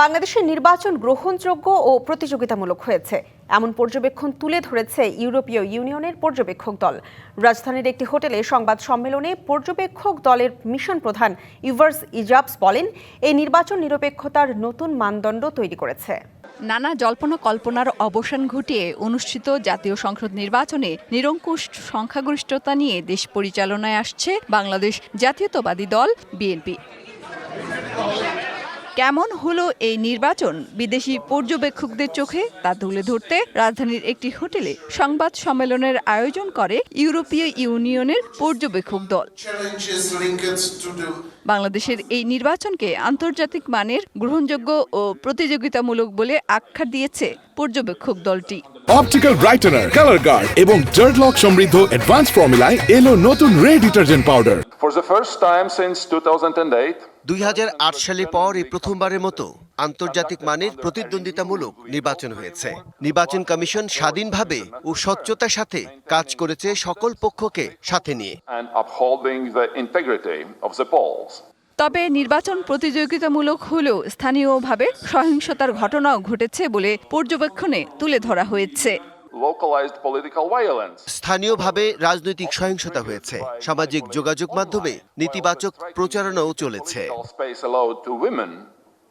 বাংলাদেশের নির্বাচন গ্রহণযোগ্য ও প্রতিযোগিতামূলক হয়েছে এমন পর্যবেক্ষণ তুলে ধরেছে ইউরোপীয় ইউনিয়নের পর্যবেক্ষক দল। রাজধানীর একটি হোটেলে সংবাদ সম্মেলনে পর্যবেক্ষক দলের মিশন প্রধান ইভার্স ইজাবস বলেন, এই নির্বাচন নিরপেক্ষতার নতুন মানদণ্ড তৈরি করেছে। নানা জল্পনা কল্পনার অবসান ঘটিয়ে অনুষ্ঠিত জাতীয় সংসদ নির্বাচনে নিরঙ্কুশ সংখ্যাগরিষ্ঠতা নিয়ে দেশ পরিচালনায় আসছে বাংলাদেশ জাতীয়তাবাদী দল বিএনপি। কেমন হলো এই নির্বাচন বিদেশি পর্যবেক্ষকদের চোখে তা তুলে ধরতে রাজধানীর একটি হোটেলে সংবাদ সম্মেলনের আয়োজন করে ইউরোপীয় ইউনিয়নের পর্যবেক্ষক দল। বাংলাদেশের এই নির্বাচনকে আন্তর্জাতিক মানের, গ্রহণযোগ্য ও প্রতিযোগিতামূলক বলে আখ্যা দিয়েছে পর্যবেক্ষক দলটি। অপটিক্যাল ব্রাইটেনার, কালার গার্ড এবং জার্ট লক সমৃদ্ধ অ্যাডভান্স ফর্মুলায় এলো নতুন রে detergent powder. For the first time since 2008, 2008 সালে পর এই প্রথমবারের মতো আন্তর্জাতিক মানের প্রতিদ্বন্দ্বিতামূলক নির্বাচন হয়েছে। নির্বাচন কমিশন স্বাধীনভাবে ও স্বচ্ছতার সাথে কাজ করেছে সকল পক্ষকে সাথে নিয়ে। and upholding the integrity of the polls. তবে নির্বাচন প্রতিযোগিতামূলক হলেও স্থানীয়ভাবে সহিংসতার ঘটনাও ঘটেছে বলে পর্যবেক্ষণে তুলে ধরা হয়েছে। Localized political violence. স্থানীয়ভাবে রাজনৈতিক সহিংসতা হয়েছে। সামাজিক যোগাযোগ মাধ্যমে নেতিবাচক প্রচারণাও চলেছে। Political space allowed to women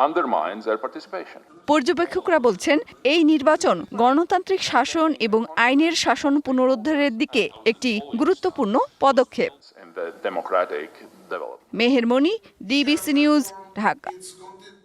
undermines their participation. পর্যবেক্ষকরা বলছেন, এই নির্বাচন গণতান্ত্রিক শাসন এবং আইনের শাসন পুনরুদ্ধারের দিকে একটি গুরুত্বপূর্ণ পদক্ষেপ। In the democratic development. Meher Moni, DBC news, Dhaka.